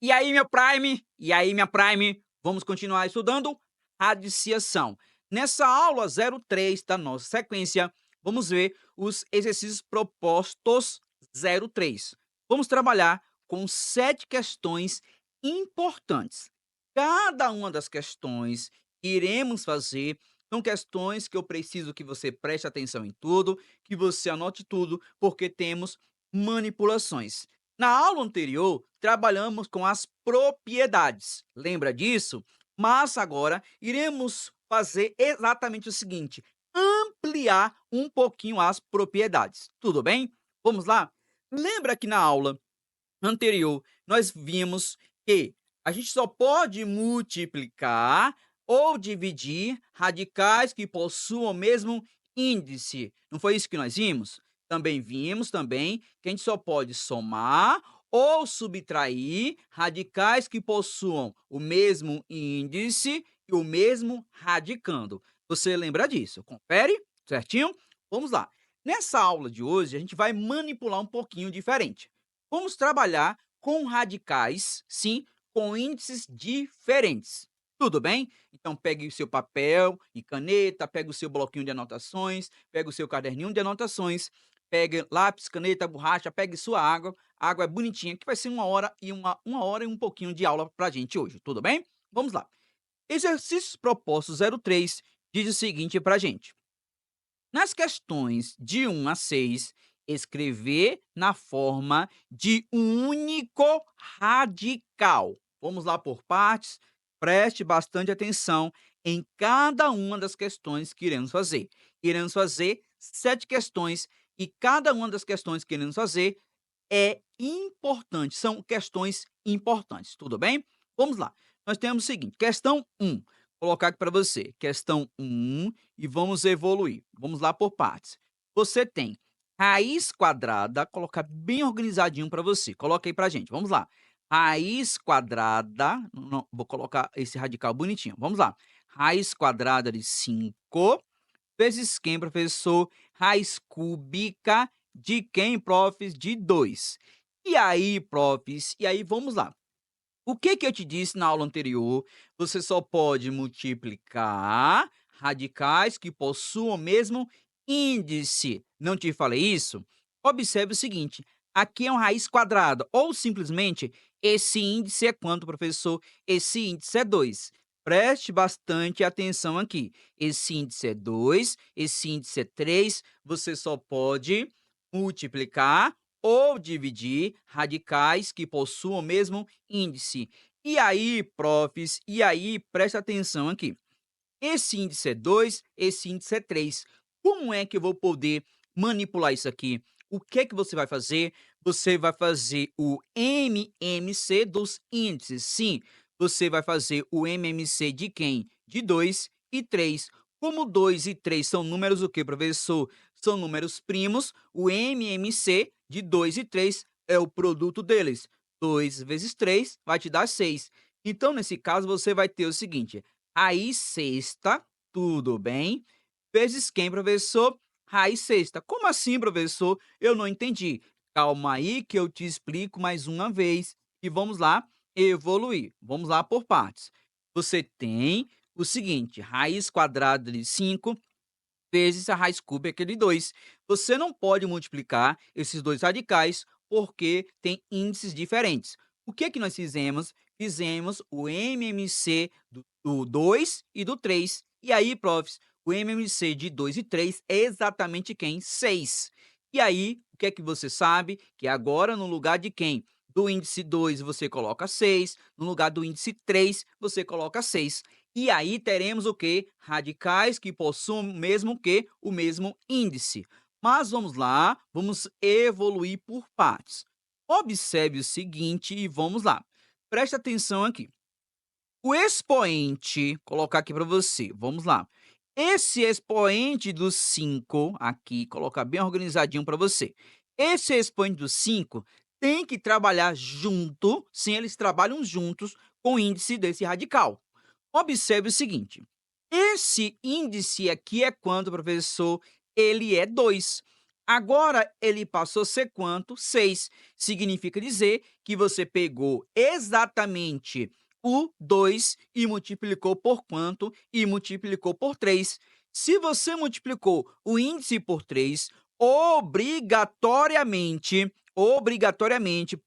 E aí, minha Prime? E aí, minha Prime? Vamos continuar estudando radiciação. Nessa aula 03 da nossa sequência, vamos ver os exercícios propostos 03. Vamos trabalhar com 7 questões importantes. Cada uma das questões que iremos fazer são questões que eu preciso que você preste atenção em tudo, que você anote tudo, porque temos manipulações. Na aula anterior, trabalhamos com as propriedades. Lembra disso? Mas agora iremos fazer exatamente o seguinte: ampliar um pouquinho as propriedades. Tudo bem? Vamos lá? Lembra que na aula anterior nós vimos que a gente só pode multiplicar ou dividir radicais que possuam o mesmo índice. Não foi isso que nós vimos? Também vimos que a gente só pode somar ou subtrair radicais que possuam o mesmo índice e o mesmo radicando. Você lembra disso? Confere? Certinho? Vamos lá. Nessa aula de hoje, a gente vai manipular um pouquinho diferente. Vamos trabalhar com radicais, sim, com índices diferentes. Tudo bem? Então pegue o seu papel e caneta, pegue o seu bloquinho de anotações, pegue o seu caderninho de anotações, pegue lápis, caneta, borracha, pegue sua água. A água é bonitinha, que vai ser uma hora e um pouquinho de aula pra gente hoje, tudo bem? Vamos lá. Exercícios propostos 03 diz o seguinte pra gente: nas questões de 1 a 6, escrever na forma de um único radical. Vamos lá por partes, preste bastante atenção em cada uma das questões que iremos fazer. Iremos fazer 7 questões e cada uma das questões que iremos fazer é importante, são questões importantes, tudo bem? Vamos lá. Nós temos o seguinte, questão 1, colocar aqui para você, questão 1 e vamos evoluir. Vamos lá por partes. Você tem raiz quadrada, colocar bem organizadinho para você. Coloca aí pra gente. Vamos lá. Raiz quadrada, não, vou colocar esse radical bonitinho. Vamos lá. Raiz quadrada de 5 vezes quem, professor? Raiz cúbica de quem, profs? De 2. E aí, profs? E aí, vamos lá. O que que eu te disse na aula anterior? Você só pode multiplicar radicais que possuam o mesmo índice. Não te falei isso? Observe o seguinte: aqui é uma raiz quadrada, ou simplesmente esse índice é quanto, professor? Esse índice é 2. Preste bastante atenção aqui. Esse índice é 2, esse índice é 3. Você só pode multiplicar ou dividir radicais que possuam o mesmo índice. E aí, profs, e aí, presta atenção aqui. Esse índice é 2, esse índice é 3. Como é que eu vou poder manipular isso aqui? O que é que você vai fazer? Você vai fazer o MMC dos índices. Sim, você vai fazer o MMC de quem? De 2 e 3. Como 2 e 3 são números o quê, professor? São números primos, o MMC de 2 e 3 é o produto deles. 2 vezes 3 vai te dar 6. Então, nesse caso, você vai ter o seguinte: raiz sexta, tudo bem, vezes quem, professor? Raiz sexta. Como assim, professor? Eu não entendi. Calma aí que eu te explico mais uma vez e vamos lá evoluir. Vamos lá por partes. Você tem o seguinte, raiz quadrada de 5 vezes a raiz cúbica de 2. Você não pode multiplicar esses dois radicais porque tem índices diferentes. O que que nós fizemos? Fizemos o MMC do 2 e do 3. E aí, profs, o MMC de 2 e 3 é exatamente quem? 6. E aí, o que é que você sabe? Que agora, no lugar de quem? Do índice 2, você coloca 6. No lugar do índice 3, você coloca 6. E aí teremos o quê? Radicais que possuem o mesmo índice. Mas vamos lá, vamos evoluir por partes. Observe o seguinte e vamos lá. Preste atenção aqui. O expoente, colocar aqui para você, vamos lá. Esse expoente do 5, aqui, colocar bem organizadinho para você. Esse expoente do 5 tem que trabalhar junto, sim, eles trabalham juntos com o índice desse radical. Observe o seguinte, esse índice aqui é quanto, professor? Ele é 2. Agora ele passou a ser quanto? 6. Significa dizer que você pegou exatamente o 2 e multiplicou por quanto? E multiplicou por 3. Se você multiplicou o índice por 3, obrigatoriamente,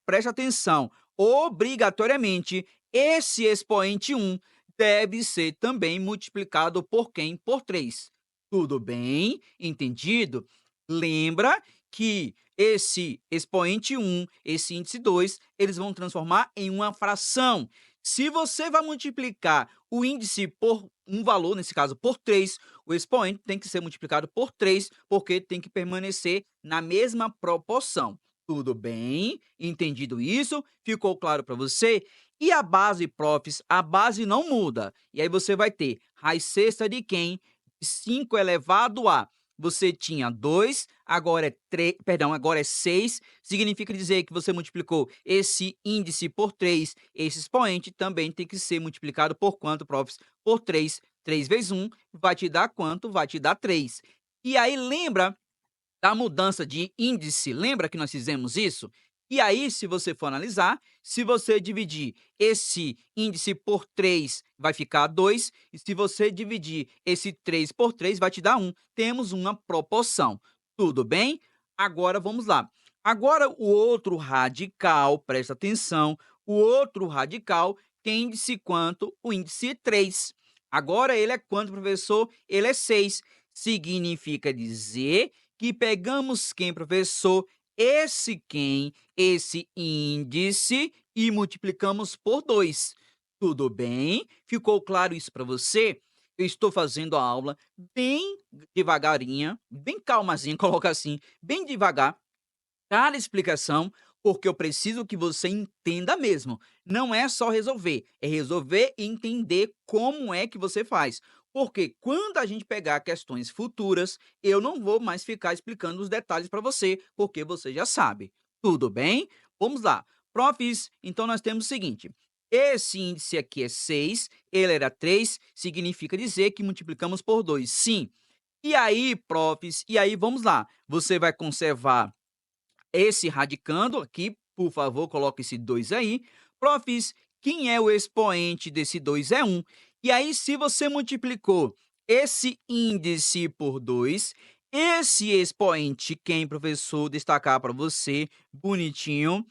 preste atenção, obrigatoriamente, esse expoente 1 deve ser também multiplicado por quem? Por 3. Tudo bem? Entendido? Lembra que esse expoente 1, esse índice 2, eles vão transformar em uma fração. Se você vai multiplicar o índice por um valor, nesse caso por 3, o expoente tem que ser multiplicado por 3, porque tem que permanecer na mesma proporção. Tudo bem? Entendido isso? Ficou claro para você? E a base, profs, a base não muda. E aí você vai ter raiz sexta de quem? 5 elevado a. Você tinha 2, agora é 3, perdão, agora é 6, significa dizer que você multiplicou esse índice por 3, esse expoente também tem que ser multiplicado por quanto, profs? Por 3. 3 vezes 1 vai te dar quanto? Vai te dar 3. E aí lembra da mudança de índice, lembra que nós fizemos isso? E aí, se você for analisar, se você dividir esse índice por 3, vai ficar 2, e se você dividir esse 3 por 3, vai te dar 1. Temos uma proporção. Tudo bem? Agora vamos lá. Agora o outro radical, presta atenção, o outro radical tem índice quanto? O índice 3. Agora ele é quanto, professor? Ele é 6. Significa dizer que pegamos quem, professor? Esse índice, e multiplicamos por 2. Tudo bem? Ficou claro isso para você? Eu estou fazendo a aula bem devagarinha, bem calmazinha, coloca assim, bem devagar, cada explicação, porque eu preciso que você entenda mesmo. Não é só resolver, é resolver e entender como é que você faz. Porque quando a gente pegar questões futuras, eu não vou mais ficar explicando os detalhes para você, porque você já sabe. Tudo bem? Vamos lá. Profs, então nós temos o seguinte: esse índice aqui é 6, ele era 3, significa dizer que multiplicamos por 2. Sim. E aí, profs, e aí vamos lá. Você vai conservar esse radicando aqui, por favor, coloque esse 2 aí. Profs, quem é o expoente desse 2? É 1. E aí, se você multiplicou esse índice por 2, esse expoente, quem, professor, destacar para você, bonitinho,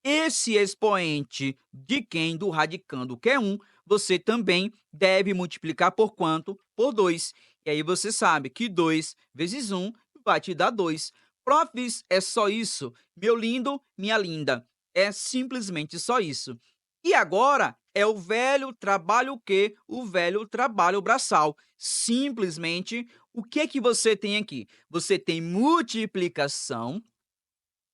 esse expoente de quem? Do radicando, que é 1, você também deve multiplicar por quanto? Por 2. E aí você sabe que 2 vezes 1 vai te dar 2. Profs, é só isso? Meu lindo, minha linda, é simplesmente só isso. E agora é o velho trabalho o quê? O velho trabalho braçal. Simplesmente, o que você tem aqui? Você tem multiplicação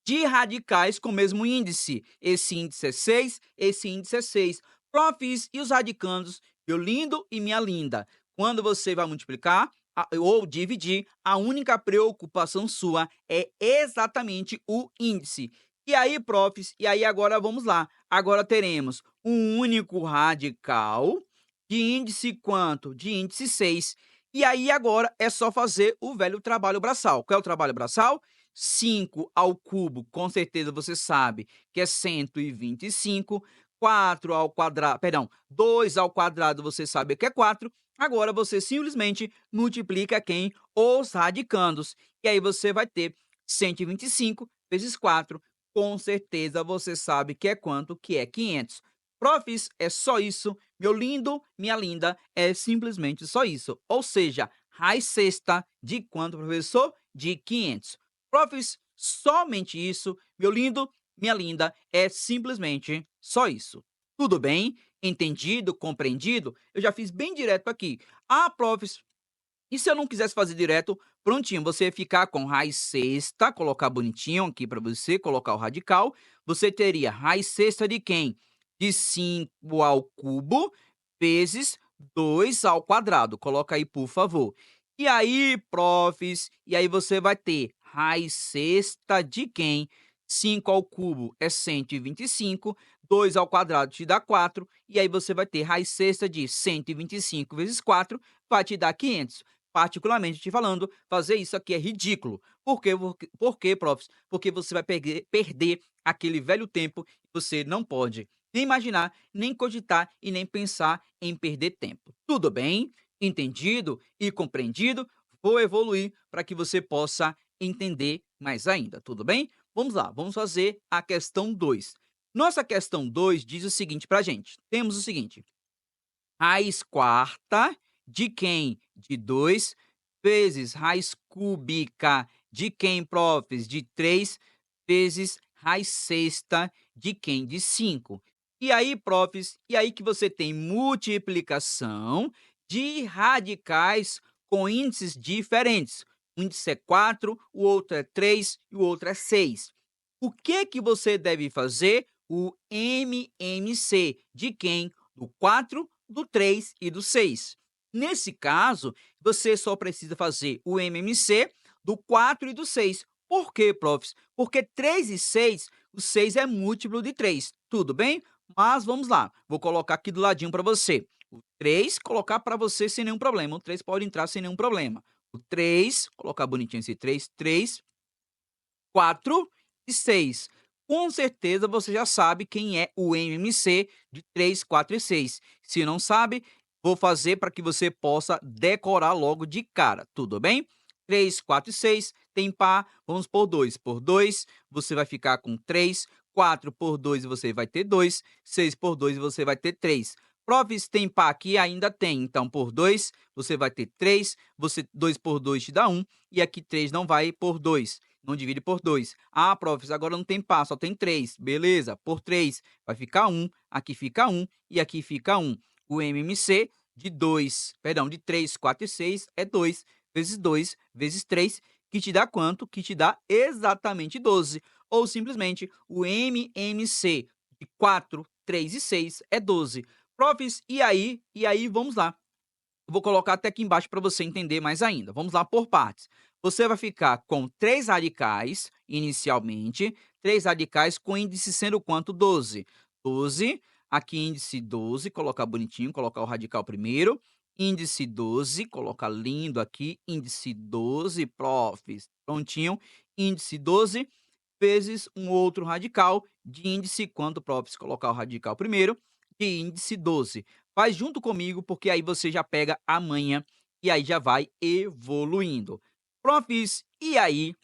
de radicais com o mesmo índice. Esse índice é 6, esse índice é 6. Profs, e os radicandos? Meu lindo e minha linda, quando você vai multiplicar ou dividir, a única preocupação sua é exatamente o índice. E aí, profs, e aí agora vamos lá. Agora teremos um único radical de índice quanto? De índice 6. E aí agora é só fazer o velho trabalho braçal. Qual é o trabalho braçal? 5 ao cubo, com certeza você sabe que é 125. 4 ao quadrado, perdão, 2 ao quadrado você sabe que é 4. Agora você simplesmente multiplica quem? Os radicandos. E aí você vai ter 125 vezes 4. Com certeza você sabe que é quanto? Que é 500. Profs, é só isso. Meu lindo, minha linda, é simplesmente só isso. Ou seja, raiz sexta de quanto, professor? De 500. Profs, somente isso, meu lindo, minha linda, é simplesmente só isso. Tudo bem? Entendido? Compreendido? Eu já fiz bem direto aqui. Ah, profs, e se eu não quisesse fazer direto, prontinho, você ia ficar com raiz sexta, colocar bonitinho aqui para você, colocar o radical. Você teria raiz sexta de quem? De 5 ao cubo vezes 2 ao quadrado. Coloca aí, por favor. E aí, profs, e aí você vai ter raiz sexta de quem? 5 ao cubo é 125, 2 ao quadrado te dá 4, e aí você vai ter raiz sexta de 125 vezes 4, vai te dar 500. particularmente te falando, fazer isso aqui é ridículo. Por quê, profs? Porque você vai perder aquele velho tempo, você não pode nem imaginar, nem cogitar e nem pensar em perder tempo. Tudo bem? Entendido e compreendido? Vou evoluir para que você possa entender mais ainda, tudo bem? Vamos lá, vamos fazer a questão 2. Nossa questão 2 diz o seguinte para a gente: temos o seguinte, raiz quarta de quem? De 2 vezes raiz cúbica de quem, profs? De 3 vezes raiz sexta de quem? De 5. E aí, profs, e aí que você tem multiplicação de radicais com índices diferentes. Um índice é 4, o outro é 3 e o outro é 6. O que você deve fazer? O MMC de quem? Do 4, do 3 e do 6. Nesse caso, você só precisa fazer o MMC do 4 e do 6. Por quê, profs? Porque 3 e 6, o 6 é múltiplo de 3, tudo bem? Mas vamos lá, vou colocar aqui do ladinho para você. O 3, colocar para você sem nenhum problema. O 3 pode entrar sem nenhum problema. O 3, colocar bonitinho esse 3, 3, 4 e 6. Com certeza você já sabe quem é o MMC de 3, 4 e 6. Se não sabe, vou fazer para que você possa decorar logo de cara, tudo bem? 3, 4 e 6 tem par, vamos por 2. Por 2, você vai ficar com 3, 4 por 2 você vai ter 2, 6 por 2 você vai ter 3. Profs, tem par aqui? Ainda tem, então por 2 você vai ter 3, 2 por 2 te dá 1, e aqui 3 não vai por 2. Não divide por 2. Ah, profs, agora não tem par, só tem 3. Beleza, por 3 vai ficar 1, aqui fica 1 e aqui fica 1. O MMC de 2, perdão, de 3, 4 e 6 é 2 vezes 2 vezes 3, que te dá quanto? Que te dá exatamente 12. Ou simplesmente o MMC de 4, 3 e 6 é 12. Profs, e aí? E aí, vamos lá. Eu vou colocar até aqui embaixo para você entender mais ainda. Vamos lá por partes. Você vai ficar com 3 radicais, inicialmente, 3 radicais com índice sendo quanto? 12. 12, aqui índice 12, colocar bonitinho, colocar o radical primeiro. Índice 12, colocar lindo aqui, índice 12, profs, prontinho. Índice 12 vezes um outro radical de índice quanto, profs? Colocar o radical primeiro, de índice 12. Faz junto comigo, porque aí você já pega a manha e aí já vai evoluindo. Profs, e aí?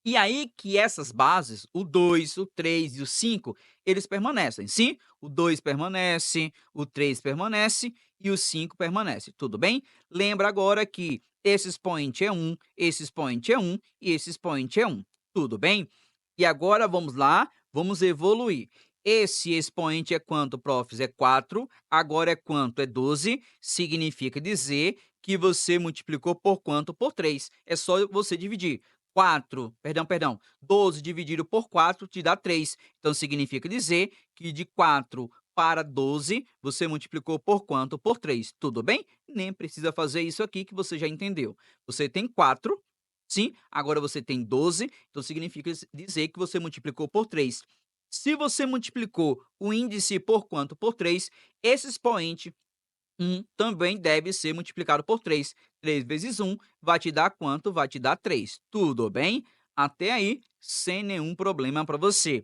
E aí que essas bases, o 2, o 3 e o 5, eles permanecem, sim? O 2 permanece, o 3 permanece e o 5 permanece, tudo bem? Lembra agora que esse expoente é 1, esse expoente é 1 e esse expoente é 1, tudo bem? E agora vamos lá, vamos evoluir. Esse expoente é quanto, profs? É 4, agora é quanto? É 12, significa dizer que você multiplicou por quanto? Por 3. É só você dividir. 4, perdão, 12 dividido por 4 te dá 3. Então, significa dizer que de 4 para 12, você multiplicou por quanto? Por 3. Tudo bem? Nem precisa fazer isso aqui que você já entendeu. Você tem 4, sim, agora você tem 12, então significa dizer que você multiplicou por 3. Se você multiplicou o índice por quanto? Por 3, esse expoente 1 também deve ser multiplicado por 3. 3 vezes 1 vai te dar quanto? Vai te dar 3. Tudo bem? Até aí, sem nenhum problema para você.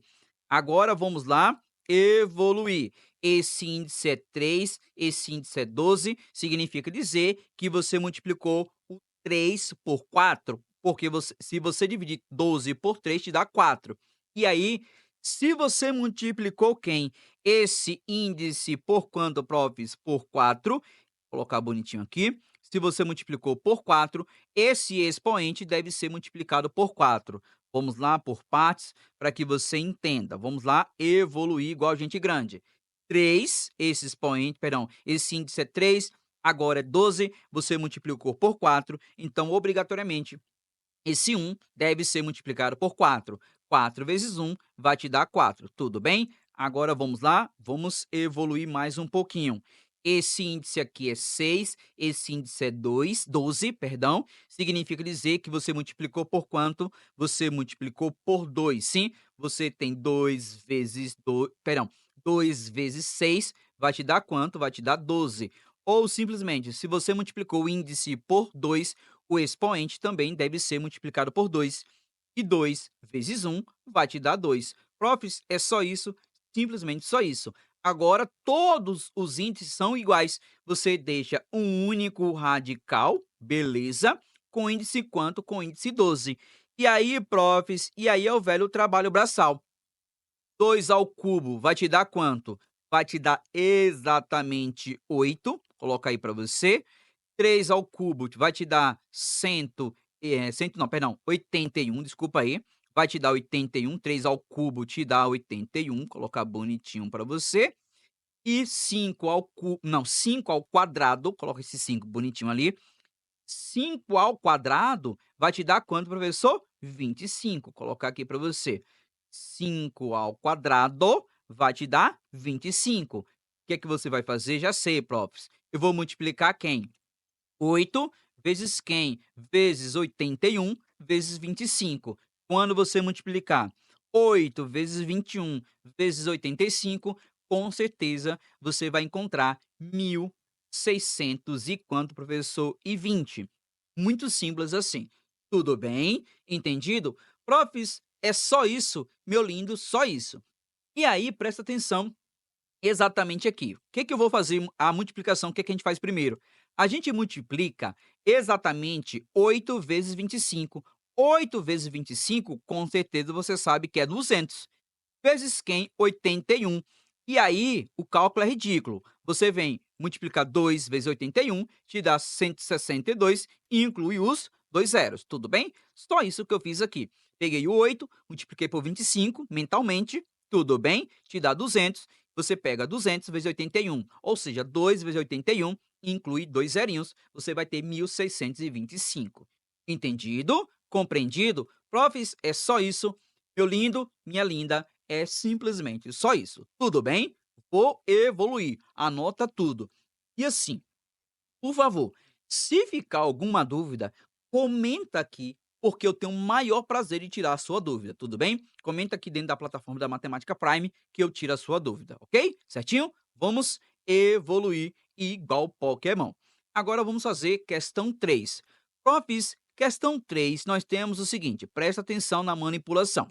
Agora vamos lá evoluir. Esse índice é 3, esse índice é 12, significa dizer que você multiplicou o 3 por 4, porque se você dividir 12 por 3, te dá 4. E aí, se você multiplicou quem? Esse índice por quanto, profs? Por 4. Vou colocar bonitinho aqui. Se você multiplicou por 4, esse expoente deve ser multiplicado por 4. Vamos lá por partes para que você entenda. Vamos lá evoluir igual gente grande. 3, esse expoente, perdão, esse índice é 3, agora é 12, você multiplicou por 4, então obrigatoriamente esse 1 deve ser multiplicado por 4. 4 vezes 1 vai te dar 4, tudo bem? Agora vamos lá, vamos evoluir mais um pouquinho. Esse índice aqui é 6, esse índice é 12, perdão, significa dizer que você multiplicou por quanto? Você multiplicou por 2, sim? Você tem 2 vezes 2, perdão, 2 vezes 6 vai te dar quanto? Vai te dar 12. Ou simplesmente, se você multiplicou o índice por 2, o expoente também deve ser multiplicado por 2. E 2 vezes 1 vai te dar 2. Profs, é só isso, simplesmente só isso. Agora, todos os índices são iguais. Você deixa um único radical, beleza, com índice quanto? Com índice 12. E aí, profs, e aí é o velho trabalho braçal. 2 ao cubo vai te dar quanto? Vai te dar exatamente 8. Coloca aí para você. 3 ao cubo vai te dar 81, desculpa aí. Vai te dar 81, 3 ao cubo te dá 81, colocar bonitinho para você. E 5 ao cubo, não, 5 ao quadrado, coloca esse 5 bonitinho ali. 5 ao quadrado vai te dar quanto, professor? 25. Colocar aqui para você. 5 ao quadrado vai te dar 25. O que é que você vai fazer? Já sei, profs. Eu vou multiplicar quem? 8 vezes quem? Vezes 81 vezes 25. Quando você multiplicar 8 vezes 21 vezes 85, com certeza você vai encontrar 1.600 e quanto, professor? E 20. Muito simples assim. Tudo bem? Entendido? Profs, é só isso, meu lindo, só isso. E aí, presta atenção exatamente aqui. O que que eu vou fazer a multiplicação, o que que a gente faz primeiro? A gente multiplica exatamente 8 vezes 25. 8 vezes 25, com certeza você sabe que é 200. Vezes quem? 81. E aí, o cálculo é ridículo. Você vem multiplicar 2 vezes 81, te dá 162 e inclui os dois zeros, tudo bem? Só isso que eu fiz aqui. Peguei o 8, multipliquei por 25 mentalmente, tudo bem? Te dá 200. Você pega 200 vezes 81, ou seja, 2 vezes 81, inclui dois zerinhos, você vai ter 1.625. Entendido? Compreendido? Profs, é só isso. Meu lindo, minha linda, é simplesmente só isso. Tudo bem? Vou evoluir. Anota tudo. E assim, por favor, se ficar alguma dúvida, comenta aqui, porque eu tenho o maior prazer em tirar a sua dúvida, tudo bem? Comenta aqui dentro da plataforma da Matemática Prime que eu tiro a sua dúvida, ok? Certinho? Vamos evoluir igual Pokémon. Agora vamos fazer questão 3. Profs, questão 3, nós temos o seguinte, presta atenção na manipulação.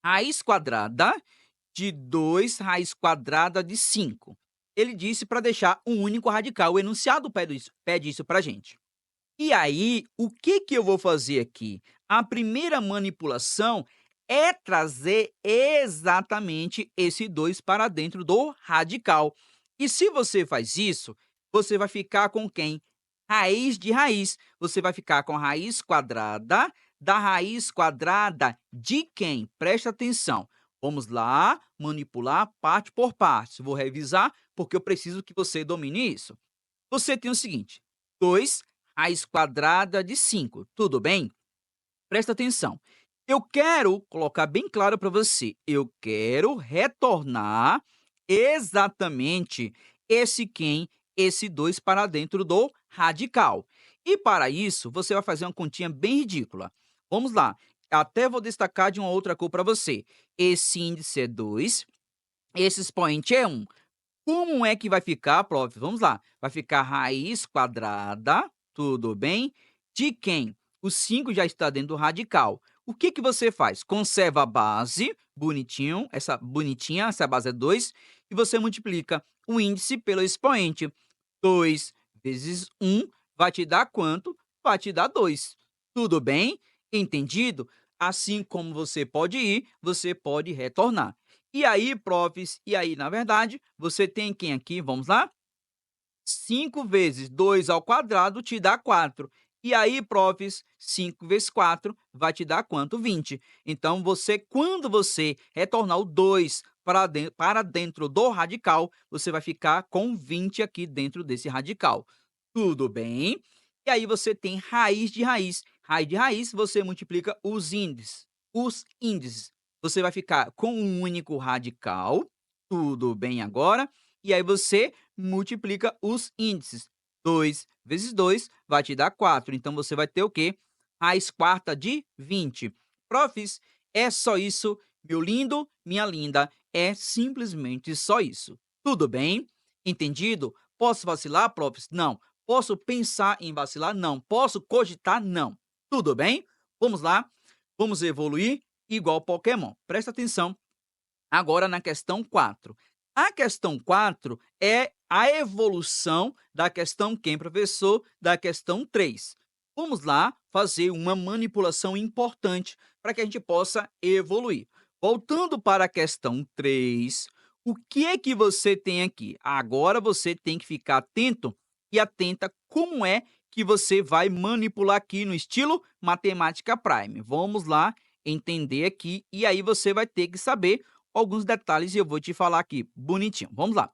Raiz quadrada de 2 raiz quadrada de 5. Ele disse para deixar um único radical. O enunciado pede isso para a gente. E aí, o que que eu vou fazer aqui? A primeira manipulação é trazer exatamente esse 2 para dentro do radical. E se você faz isso, você vai ficar com quem? Raiz de raiz. Você vai ficar com a raiz quadrada da raiz quadrada de quem? Presta atenção. Vamos lá, manipular parte por parte. Vou revisar porque eu preciso que você domine isso. Você tem o seguinte, 2 raiz quadrada de 5, tudo bem? Presta atenção. Eu quero colocar bem claro para você, eu quero retornar exatamente esse quem, esse 2 para dentro do radical. E para isso, você vai fazer uma continha bem ridícula. Vamos lá, até vou destacar de uma outra cor para você. Esse índice é 2, esse expoente é 1. Como é que vai ficar, prof? Vamos lá. Vai ficar raiz quadrada, tudo bem? De quem? O 5 já está dentro do radical. O que que você faz? Conserva a base, bonitinha, essa base é 2, e você multiplica o índice pelo expoente. 2 vezes 1 vai te dar quanto? Vai te dar 2. Tudo bem? Entendido? Assim como você pode ir, você pode retornar. E aí, profs, e aí, na verdade, você tem quem aqui? Vamos lá? 5 vezes 2 ao quadrado te dá 4. E aí, profs, 5 vezes 4 vai te dar quanto? 20. Então, quando você retornar o 2 para dentro do radical, você vai ficar com 20 aqui dentro desse radical. Tudo bem? E aí você tem raiz de raiz. Raiz de raiz, você multiplica os índices. Os índices. Você vai ficar com um único radical. Tudo bem agora? E aí você multiplica os índices. 2 vezes 2 vai te dar 4. Então, você vai ter o quê? Raiz quarta de 20. Profs, é só isso, meu lindo, minha linda. É simplesmente só isso. Tudo bem? Entendido? Posso vacilar, profs? Não. Posso pensar em vacilar? Não. Posso cogitar? Não. Tudo bem? Vamos lá, vamos evoluir igual Pokémon. Presta atenção agora na questão 4. A questão 4 é a evolução da questão quem, professor? Da questão 3. Vamos lá fazer uma manipulação importante para que a gente possa evoluir. Voltando para a questão 3, o que é que você tem aqui? Agora você tem que ficar atento e atenta como é que você vai manipular aqui no estilo Matemática Prime. Vamos lá entender aqui e aí você vai ter que saber alguns detalhes e eu vou te falar aqui bonitinho. Vamos lá.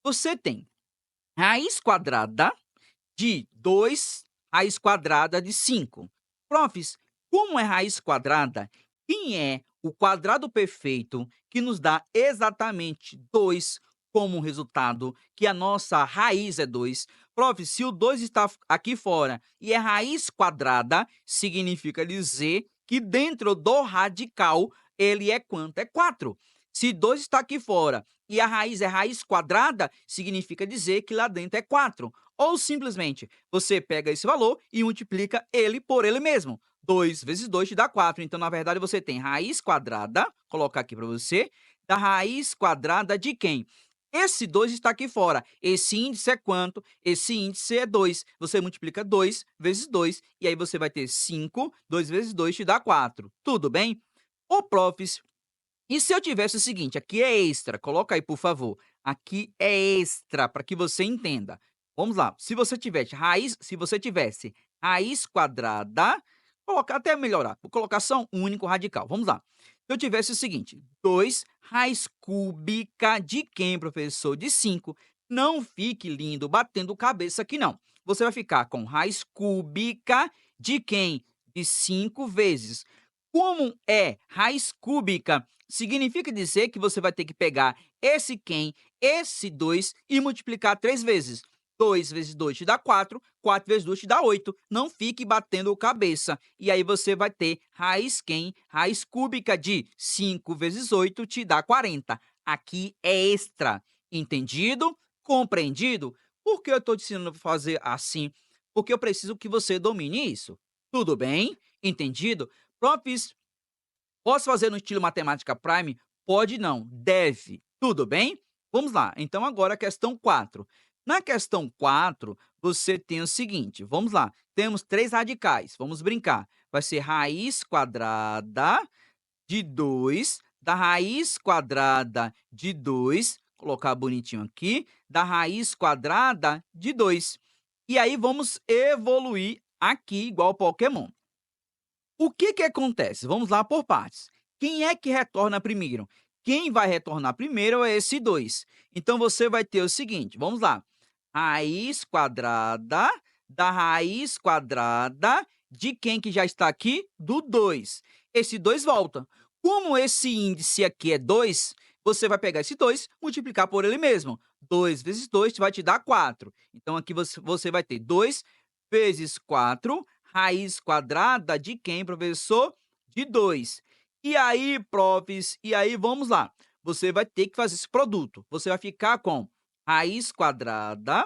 Você tem raiz quadrada de 2, raiz quadrada de 5. Profs, como é raiz quadrada? Quem é o quadrado perfeito que nos dá exatamente 2 como resultado, que a nossa raiz é 2? Prof, se o 2 está aqui fora e é raiz quadrada, significa dizer que dentro do radical ele é quanto? É 4. Se 2 está aqui fora e a raiz é raiz quadrada, significa dizer que lá dentro é 4. Ou simplesmente, você pega esse valor e multiplica ele por ele mesmo. 2 vezes 2 te dá 4. Então, na verdade, você tem raiz quadrada, vou colocar aqui para você, da raiz quadrada de quem? Esse 2 está aqui fora. Esse índice é quanto? Esse índice é 2. Você multiplica 2 vezes 2, e aí você vai ter 5. 2 vezes 2 te dá 4. Tudo bem? Ô, profs, e se eu tivesse o seguinte, aqui é extra, coloca aí, por favor. Aqui é extra, para que você entenda. Vamos lá, se você tivesse raiz quadrada, colocar até melhorar, vou colocar só um único radical. Vamos lá. Se eu tivesse o seguinte, 2 raiz cúbica de quem, professor? De 5. Não fique lindo batendo cabeça aqui, não. Você vai ficar com raiz cúbica de quem? De 5 vezes. Como é raiz cúbica, significa dizer que você vai ter que pegar esse quem, esse 2 e multiplicar 3 vezes. 2 vezes 2 te dá 4, 4 vezes 2 te dá 8. Não fique batendo cabeça. E aí você vai ter raiz quem, raiz cúbica de 5 vezes 8 te dá 40. Aqui é extra. Entendido? Compreendido? Por que eu estou te ensinando a fazer assim? Porque eu preciso que você domine isso. Tudo bem? Entendido? Profs, posso fazer no estilo Matemática Prime? Pode não, deve. Tudo bem? Vamos lá. Então, agora a questão 4. Na questão 4, você tem o seguinte, vamos lá. Temos 3 radicais, vamos brincar. Vai ser raiz quadrada de 2, da raiz quadrada de 2, colocar bonitinho aqui, da raiz quadrada de 2. E aí, vamos evoluir aqui igual Pokémon. O que que acontece? Vamos lá por partes. Quem é que retorna primeiro? Quem vai retornar primeiro é esse 2. Então, você vai ter o seguinte, vamos lá. Raiz quadrada da raiz quadrada de quem que já está aqui? Do 2. Esse 2 volta. Como esse índice aqui é 2, você vai pegar esse 2 multiplicar por ele mesmo. 2 vezes 2 vai te dar 4. Então, aqui você vai ter 2 vezes 4 raiz quadrada de quem, professor? De 2. E aí, profs, e aí vamos lá. Você vai ter que fazer esse produto. Você vai ficar com raiz quadrada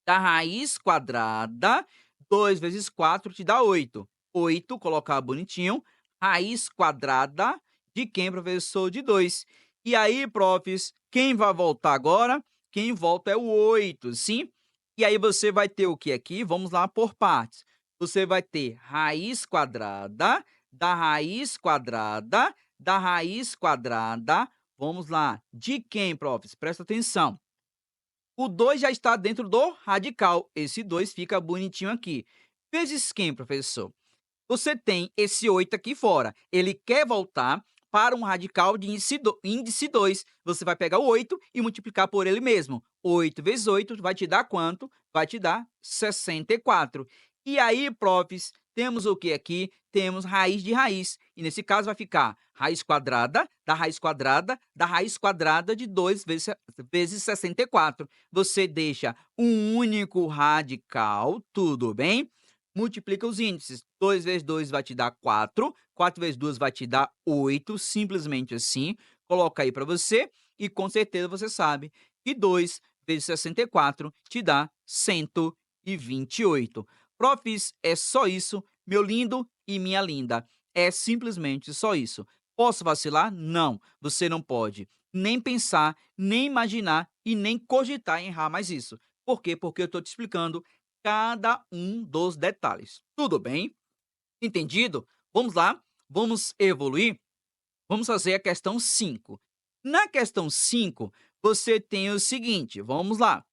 da raiz quadrada, 2 vezes 4 te dá 8. 8, colocar bonitinho, raiz quadrada de quem, professor? De 2. E aí, profs, quem vai voltar agora? Quem volta é o 8, sim? E aí você vai ter o que aqui? Vamos lá por partes. Você vai ter raiz quadrada da raiz quadrada da raiz quadrada. Vamos lá. De quem, profs? Presta atenção. O 2 já está dentro do radical. Esse 2 fica bonitinho aqui. Vezes quem, professor? Você tem esse 8 aqui fora. Ele quer voltar para um radical de índice 2. Você vai pegar o 8 e multiplicar por ele mesmo. 8 vezes 8 vai te dar quanto? Vai te dar 64. E aí, profs, temos o que aqui? Temos raiz de raiz. E nesse caso vai ficar raiz quadrada da raiz quadrada da raiz quadrada de 2 vezes 64. Você deixa um único radical, tudo bem? Multiplica os índices. 2 vezes 2 vai te dar 4. 4 vezes 2 vai te dar 8, simplesmente assim. Coloca aí para você e com certeza você sabe que 2 vezes 64 te dá 128. Profs, é só isso, meu lindo e minha linda. É simplesmente só isso. Posso vacilar? Não, você não pode nem pensar, nem imaginar e nem cogitar em errar mais isso. Por quê? Porque eu estou te explicando cada um dos detalhes. Tudo bem? Entendido? Vamos lá, vamos evoluir? Vamos fazer a questão 5. Na questão 5, você tem o seguinte, vamos lá.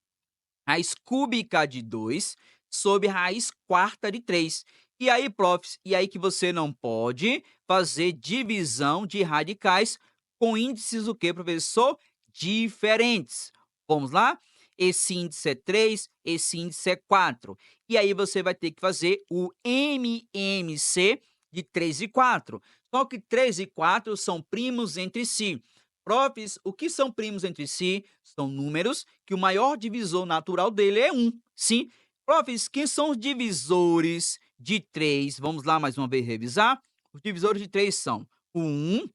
Raiz cúbica de 2 sobre raiz quarta de 3. E aí, profs, e aí que você não pode fazer divisão de radicais com índices o quê, professor? Diferentes. Vamos lá? Esse índice é 3, esse índice é 4. E aí você vai ter que fazer o MMC de 3 e 4. Só que 3 e 4 são primos entre si. Profs, o que são primos entre si? São números que o maior divisor natural dele é 1. Sim. Profs, quem são os divisores de 3? Vamos lá mais uma vez revisar. Os divisores de 3 são o 1,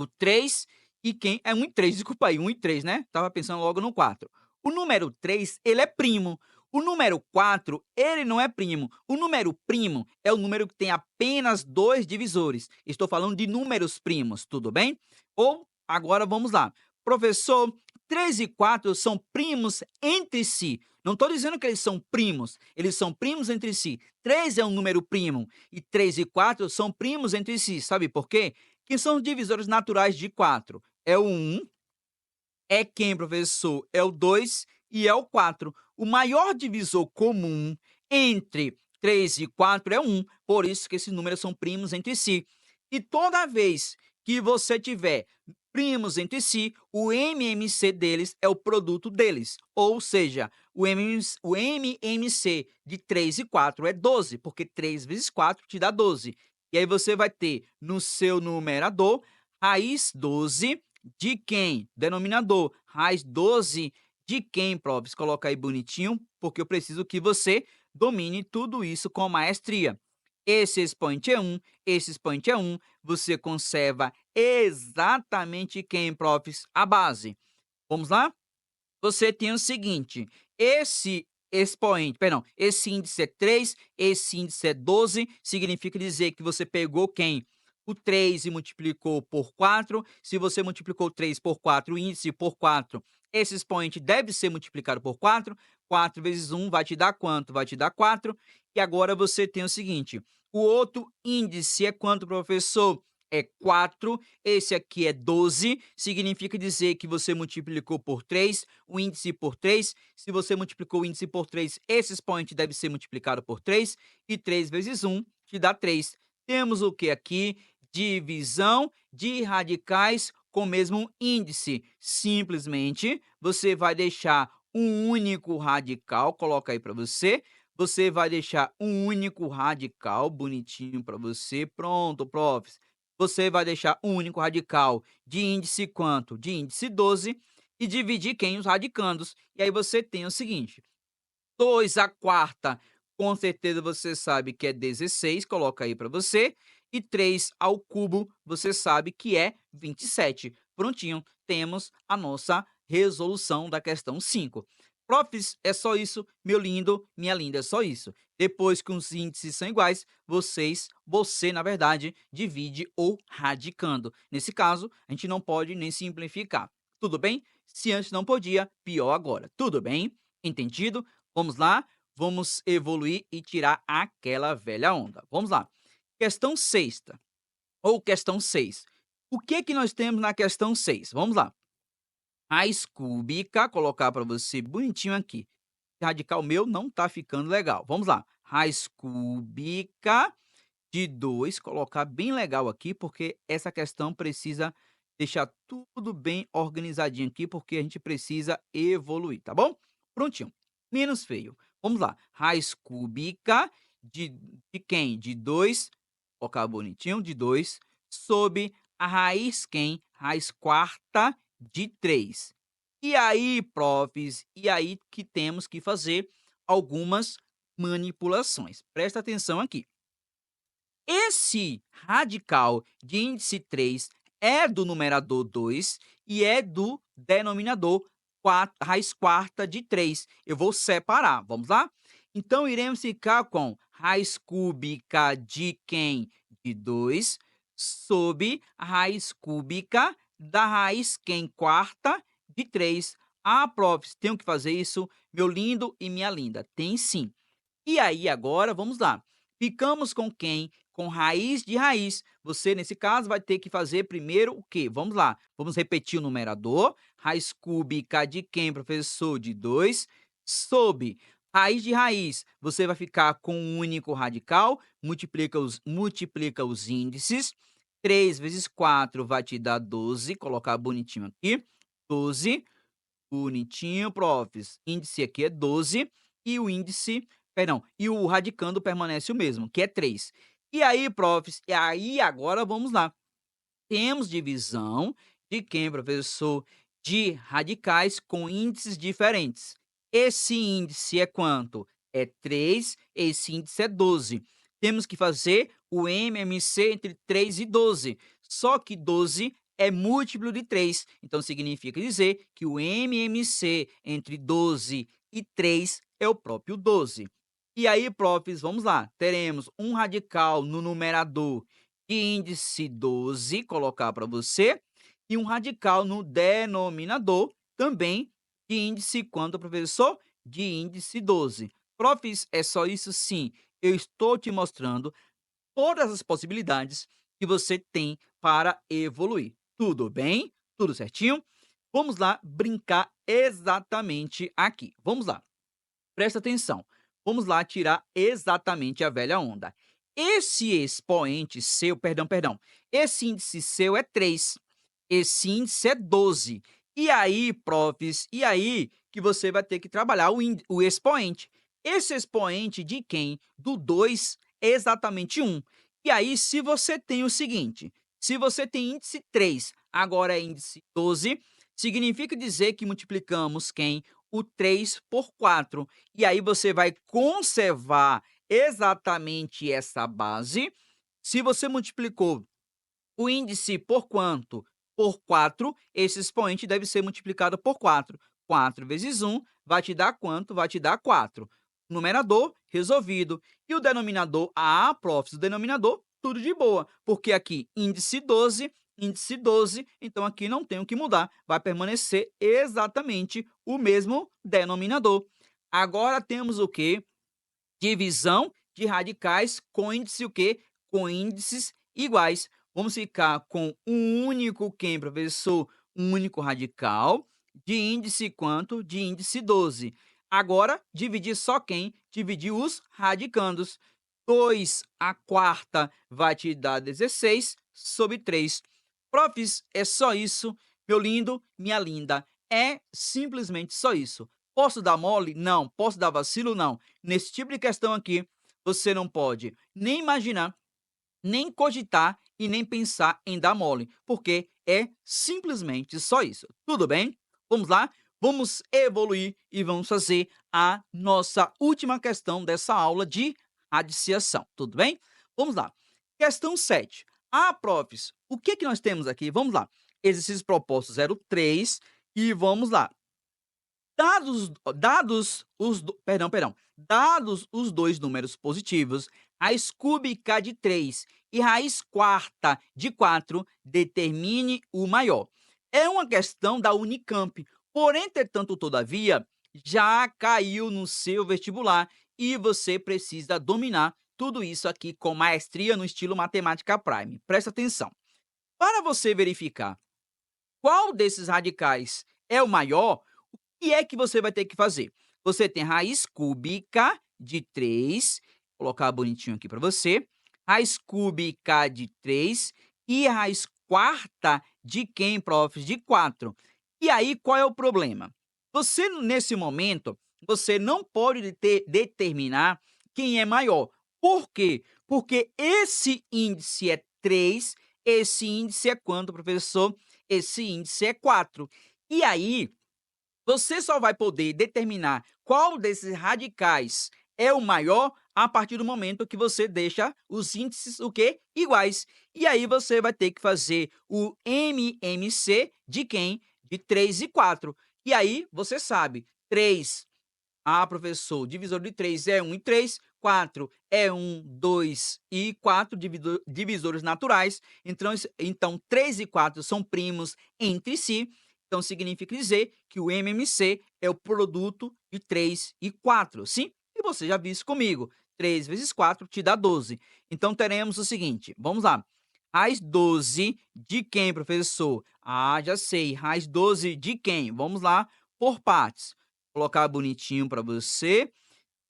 o 3 e quem? É 1 e 3, desculpa aí, 1 e 3, né? Tava pensando logo no 4. O número 3, ele é primo. O número 4, ele não é primo. O número primo é o número que tem apenas 2 divisores. Estou falando de números primos, tudo bem? Ou, agora vamos lá. Professor, 3 e 4 são primos entre si. Não estou dizendo que eles são primos entre si. 3 é um número primo e 3 e 4 são primos entre si. Sabe por quê? Quem são os divisores naturais de 4? É o 1, é quem, professor? É o 2 e é o 4. O maior divisor comum entre 3 e 4 é 1, por isso que esses números são primos entre si. E toda vez que você tiver primos entre si, o MMC deles é o produto deles. Ou seja, o MMC de 3 e 4 é 12, porque 3 vezes 4 te dá 12. E aí você vai ter no seu numerador raiz 12 de quem? Denominador. Raiz 12 de quem, profs? Coloca aí bonitinho, porque eu preciso que você domine tudo isso com maestria. Esse expoente é 1, esse expoente é 1. Você conserva exatamente quem, profs? A base. Vamos lá? Você tem o seguinte, esse expoente, perdão, esse índice é 3, esse índice é 12, significa dizer que você pegou quem? O 3 e multiplicou por 4. Se você multiplicou 3 por 4, o índice por 4, esse expoente deve ser multiplicado por 4. 4 vezes 1 vai te dar quanto? Vai te dar 4. E agora você tem o seguinte, o outro índice é quanto, professor? É 4, esse aqui é 12, significa dizer que você multiplicou por 3, o índice por 3. Se você multiplicou o índice por 3, esse expoente deve ser multiplicado por 3, e 3 vezes 1 te dá 3. Temos o que aqui? Divisão de radicais com o mesmo índice. Simplesmente, você vai deixar um único radical, coloca aí para você. Você vai deixar um único radical, bonitinho para você. Pronto, profs. Você vai deixar um único radical de índice quanto? De índice 12 e dividir quem? Os radicandos. E aí você tem o seguinte, 2 à quarta, com certeza você sabe que é 16, coloca aí para você, e 3 ao cubo, você sabe que é 27. Prontinho, temos a nossa resolução da questão 5. Profs, é só isso, meu lindo, minha linda, é só isso. Depois que os índices são iguais, você, na verdade, divide o radicando. Nesse caso, a gente não pode nem simplificar. Tudo bem? Se antes não podia, pior agora. Tudo bem? Entendido? Vamos lá? Vamos evoluir e tirar aquela velha onda. Vamos lá. Questão sexta, ou questão 6. O que que nós temos na questão 6? Vamos lá. Raiz cúbica, colocar para você bonitinho aqui. Esse radical meu não tá ficando legal. Vamos lá. Raiz cúbica de 2, colocar bem legal aqui, porque essa questão precisa deixar tudo bem organizadinho aqui, porque a gente precisa evoluir, tá bom? Prontinho. Menos feio. Vamos lá. Raiz cúbica de quem? De 2, colocar bonitinho, de 2, sobre a raiz quem? Raiz quarta de 3. E aí, profs, e aí que temos que fazer algumas manipulações. Presta atenção aqui. Esse radical de índice 3 é do numerador 2 e é do denominador raiz quarta de 3. Eu vou separar, vamos lá? Então, iremos ficar com raiz cúbica de quem? De 2, sobre a raiz cúbica da raiz quem quarta de 3. Ah, prof, tenho que fazer isso, meu lindo e minha linda? Tem sim. E aí, agora, vamos lá. Ficamos com quem? Com raiz de raiz. Você, nesse caso, vai ter que fazer primeiro o quê? Vamos lá. Vamos repetir o numerador. Raiz cúbica de quem, professor? De 2. Sobre raiz de raiz, você vai ficar com um único radical. Multiplica os índices. 3 vezes 4 vai te dar 12. Colocar bonitinho aqui. 12. Bonitinho, profs. Índice aqui é 12. E o índice perdão, e o radicando permanece o mesmo, que é 3. E aí, profs, e aí agora vamos lá. Temos divisão de quem, professor? De radicais com índices diferentes. Esse índice é quanto? É 3, esse índice é 12. Temos que fazer o MMC entre 3 e 12. Só que 12 é múltiplo de 3. Então, significa dizer que o MMC entre 12 e 3 é o próprio 12. E aí, profs, vamos lá. Teremos um radical no numerador de índice 12, colocar para você, e um radical no denominador, também de índice quanto, professor? De índice 12. Profs, é só isso? Sim. Eu estou te mostrando todas as possibilidades que você tem para evoluir. Tudo bem? Tudo certinho? Vamos lá brincar exatamente aqui. Vamos lá. Presta atenção. Vamos lá tirar exatamente a velha onda. Esse expoente seu, perdão, esse índice seu é 3. Esse índice é 12. E aí, profs, e aí que você vai ter que trabalhar o expoente. Esse expoente de quem? Do 2 é exatamente 1. E aí, se você tem o seguinte, se você tem índice 3, agora é índice 12, significa dizer que multiplicamos quem? O 3 por 4. E aí você vai conservar exatamente essa base. Se você multiplicou o índice por quanto? Por 4, esse expoente deve ser multiplicado por 4. 4 vezes 1 vai te dar quanto? Vai te dar 4. Numerador, resolvido. E o denominador, profs, o denominador, tudo de boa. Porque aqui, índice 12, então aqui não tem o que mudar. Vai permanecer exatamente o mesmo denominador. Agora temos o quê? Divisão de radicais com índice o quê? Com índices iguais. Vamos ficar com um único quem, professor? Um único radical de índice quanto? De índice 12. Agora, dividir só quem? Dividir os radicandos. 2 a quarta vai te dar 16 sobre 3. Profs, é só isso, meu lindo, minha linda. É simplesmente só isso. Posso dar mole? Não. Posso dar vacilo? Não. Nesse tipo de questão aqui, você não pode nem imaginar, nem cogitar e nem pensar em dar mole, porque é simplesmente só isso. Tudo bem? Vamos lá? Vamos evoluir e vamos fazer a nossa última questão dessa aula de adiciação. Tudo bem? Vamos lá. Questão 7. Profs, o que nós temos aqui? Vamos lá. Exercícios propostos 03 e vamos lá. Dados os dois números positivos, raiz cúbica de 3 e raiz quarta de 4, determine o maior. É uma questão da Unicamp, porém, entretanto, todavia, já caiu no seu vestibular e você precisa dominar tudo isso aqui com maestria no estilo Matemática Prime. Presta atenção. Para você verificar qual desses radicais é o maior, que é que você vai ter que fazer? Você tem raiz cúbica de 3, vou colocar bonitinho aqui para você, raiz cúbica de 3 e raiz quarta de quem, profs? De 4. E aí, qual é o problema? Você, nesse momento, você não pode determinar quem é maior. Por quê? Porque esse índice é 3, esse índice é quanto, professor? Esse índice é 4. E aí, você só vai poder determinar qual desses radicais é o maior a partir do momento que você deixa os índices o quê? Iguais. E aí você vai ter que fazer o MMC de quem? De 3 e 4. E aí, você sabe, 3, professor, divisor de 3 é 1 e 3, 4 é 1, 2 e 4 divisores naturais, então 3 e 4 são primos entre si, então significa dizer que o MMC é o produto de 3 e 4, sim? E você já viu isso comigo, 3 vezes 4 te dá 12. Então teremos o seguinte, vamos lá, raiz 12 de quem, professor? Já sei, raiz 12 de quem? Vamos lá, por partes. Colocar bonitinho para você,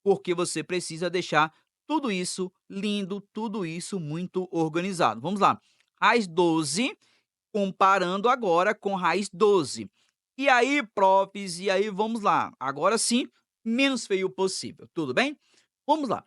porque você precisa deixar tudo isso lindo, tudo isso muito organizado. Vamos lá, raiz 12 comparando agora com raiz 12. E aí, profs, e aí vamos lá, agora sim, menos feio possível, tudo bem? Vamos lá.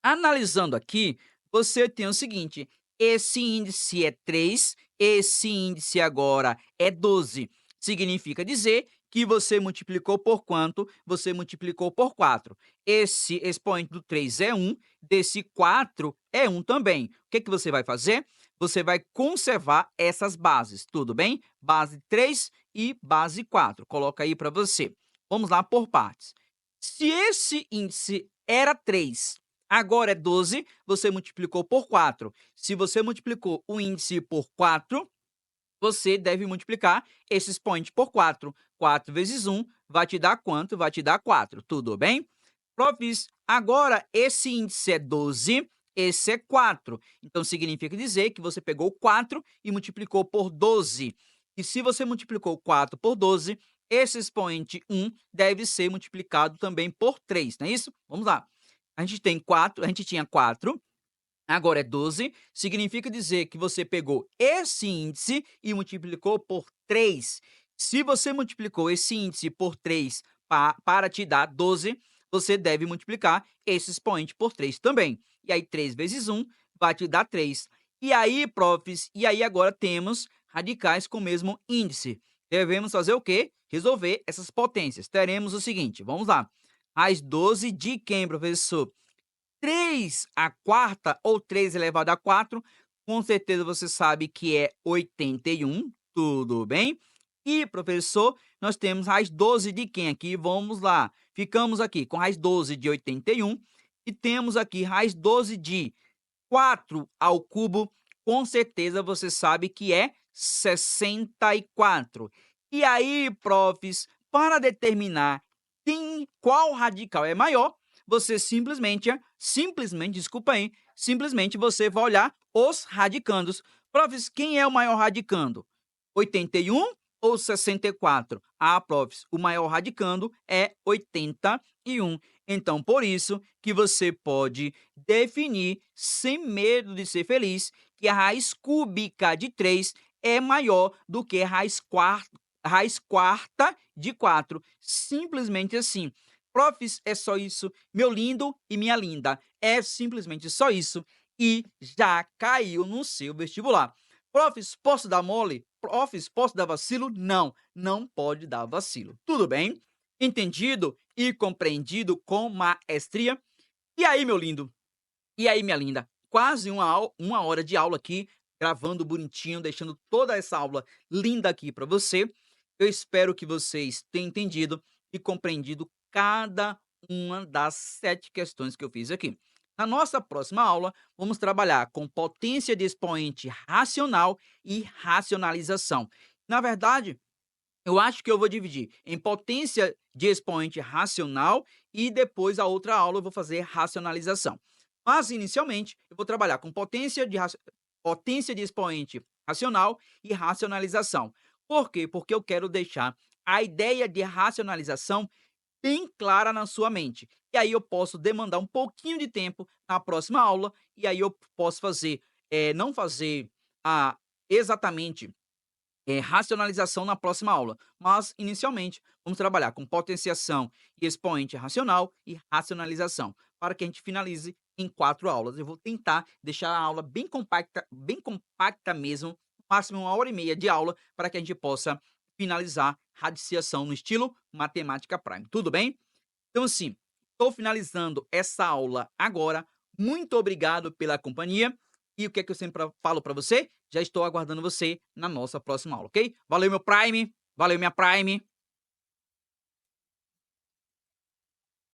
Analisando aqui, você tem o seguinte, esse índice é 3, esse índice agora é 12. Significa dizer que você multiplicou por quanto? Você multiplicou por 4. Esse expoente do 3 é 1, desse 4 é 1 também. O que você vai fazer? Você vai conservar essas bases, tudo bem? Base 3 e base 4. Coloca aí para você. Vamos lá por partes. Se esse índice era 3, agora é 12, você multiplicou por 4. Se você multiplicou o índice por 4, você deve multiplicar esse expoente por 4. 4 vezes 1 vai te dar quanto? Vai te dar 4, tudo bem? Profis, agora esse índice é 12, esse é 4. Então, significa dizer que você pegou 4 e multiplicou por 12. E se você multiplicou 4 por 12, esse expoente 1 deve ser multiplicado também por 3, não é isso? Vamos lá. A gente tinha 4, agora é 12, significa dizer que você pegou esse índice e multiplicou por 3. Se você multiplicou esse índice por 3 para te dar 12, você deve multiplicar esse expoente por 3 também. E aí 3 vezes 1 vai te dar 3. E aí, profs, e aí agora temos radicais com o mesmo índice. Devemos fazer o quê? Resolver essas potências. Teremos o seguinte, vamos lá. Raiz 12 de quem, professor? 3 à quarta ou 3 elevado a 4, com certeza você sabe que é 81, tudo bem? E, professor, nós temos raiz 12 de quem aqui? Vamos lá, ficamos aqui com raiz 12 de 81 e temos aqui raiz 12 de 4 ao cubo, com certeza você sabe que é 64. E aí, profs, para determinar qual radical é maior, você simplesmente você vai olhar os radicandos. Profs, quem é o maior radicando? 81 ou 64? Profs, o maior radicando é 81. Então, por isso que você pode definir, sem medo de ser feliz, que a raiz cúbica de 3 é maior do que a raiz quarta de 4. Simplesmente assim. Profs, é só isso, meu lindo e minha linda. É simplesmente só isso e já caiu no seu vestibular. Profs, posso dar mole? Profs, posso dar vacilo? Não, não pode dar vacilo. Tudo bem? Entendido e compreendido com maestria? E aí, meu lindo? E aí, minha linda? Quase uma hora de aula aqui, gravando bonitinho, deixando toda essa aula linda aqui para você. Eu espero que vocês tenham entendido e compreendido cada uma das 7 questões que eu fiz aqui. Na nossa próxima aula, vamos trabalhar com potência de expoente racional e racionalização. Na verdade, eu acho que eu vou dividir em potência de expoente racional e depois a outra aula eu vou fazer racionalização. Mas, inicialmente, eu vou trabalhar com potência de expoente racional e racionalização. Por quê? Porque eu quero deixar a ideia de racionalização bem clara na sua mente. E aí eu posso demandar um pouquinho de tempo na próxima aula, e aí eu posso fazer, não fazer exatamente racionalização na próxima aula. Mas, inicialmente, vamos trabalhar com potenciação e expoente racional e racionalização, para que a gente finalize em 4 aulas. Eu vou tentar deixar a aula bem compacta mesmo, no máximo 1 hora e meia de aula, para que a gente possa finalizar radiciação no estilo matemática prime. Tudo bem? Então, assim, estou finalizando essa aula agora. Muito obrigado pela companhia. E o que é que eu sempre falo para você? Já estou aguardando você na nossa próxima aula, ok? Valeu, meu Prime. Valeu, minha Prime.